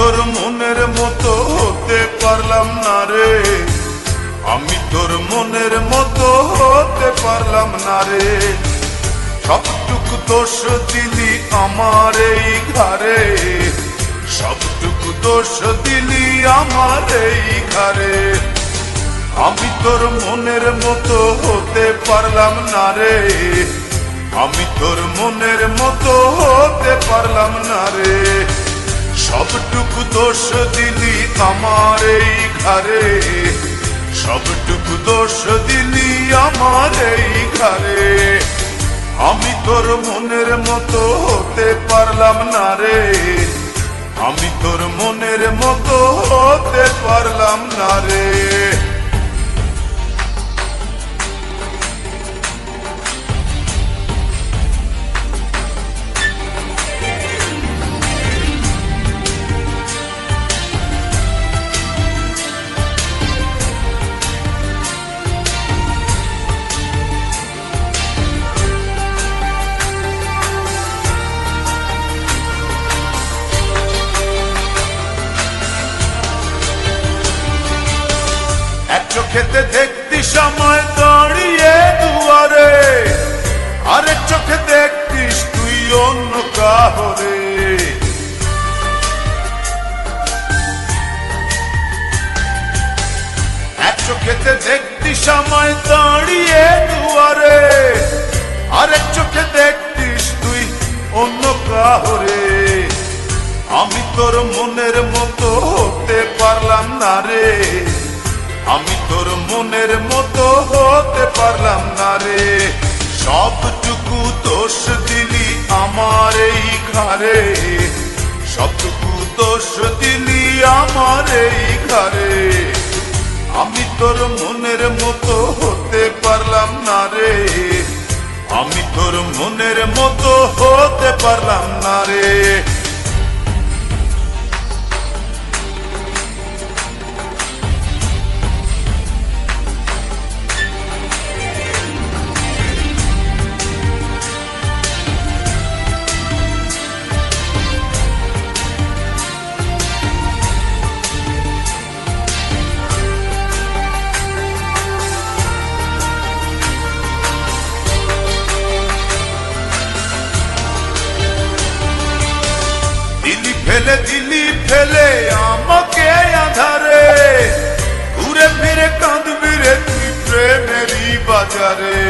তোর মনের মতো হতে পারলাম না রে, আমি তোর মনের মতো হতে পারলাম না রে। সবটুকু দোষ দিলি আমার এই ঘরে, সবটুকু দোষ দিলি আমার এই ঘরে। আমি তোর মনের মতো হতে পারলাম না রে, আমি তোর মনের মতো হতে পারলাম না রে। সবটুকু দোষ দিলি আমার এই ঘরে, সবটুকু দোষ দিলি আমার এই ঘরে। আমি তোর মনের মতো হতে পারলাম না রে, আমি তোর মনের মতো হতে পারলাম না রে। চোখেতে দেখতি সময় দাঁড়িয়ে দুয়ারে, আরেক চোখে দেখতিস তুই অন্য কাহরে। এক চোখেতে দেখতি সময় দাঁড়িয়ে দুয়ারে, আরেক চোখে দেখতিস তুই অন্য কাহরে। আমি তোর মনের মতো হতে পারলাম না রে, আমি তোর মনের মতো হতে পারলাম না রে। সবটুকু দোষ দিলি আমার এই ঘরে, সবটুকু দোষ দিলি আমার এই ঘরে। আমি তোর মনের মতো হতে পারলাম না রে, আমি তোর মনের মতো হতে পারলাম না রে। ফেলে দিলি ফেলে আমাকে আধারে, ঘুরে ফিরে কাঁদবি রে তুই প্রেমেরই বাজারে।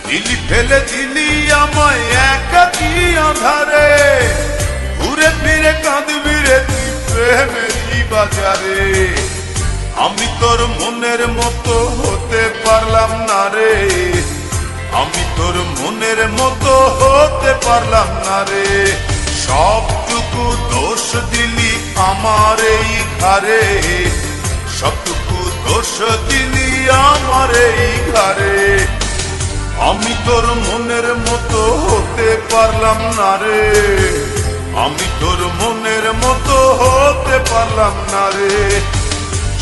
দিলি ফেলে দিলি আমায় একাকী আধারে, ঘুরে ফিরে কাঁদবি রে তুই প্রেমেরই বাজারে। আমি তোর মনের মতো হতে পারলাম না রে, আমি তোর মনের মতো হতে পারলাম না রে। সবটুকু দোষ দিলি আমার এই ঘরে, সবটুকু দোষ দিলি আমার এই ঘরে। আমি তোর মনের মতো হতে পারলাম না রে, আমি তোর মনের মতো হতে পারলাম না রে।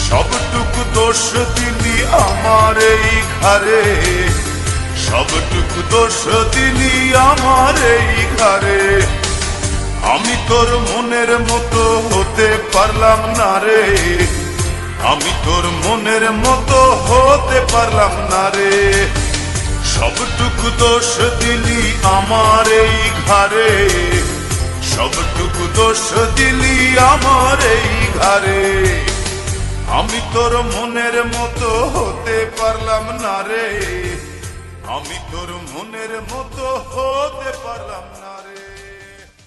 সবটুকু দোষ দিলি আমার এই ঘরে, সবটুকু দোষ দিলি আমার এই ঘরে। আমি তোর মনের মতো হতে পারলাম না রে, আমি তোর মনের মতো হতে পারলাম না রে। সবটুকু দোষ দিলি আমার এই ঘরে, সবটুকু দোষ দিলি আমার এই ঘরে। আমি তোর মনের মতো হতে পারলাম না রে, আমি তোর মনের মতো হতে পারলাম না।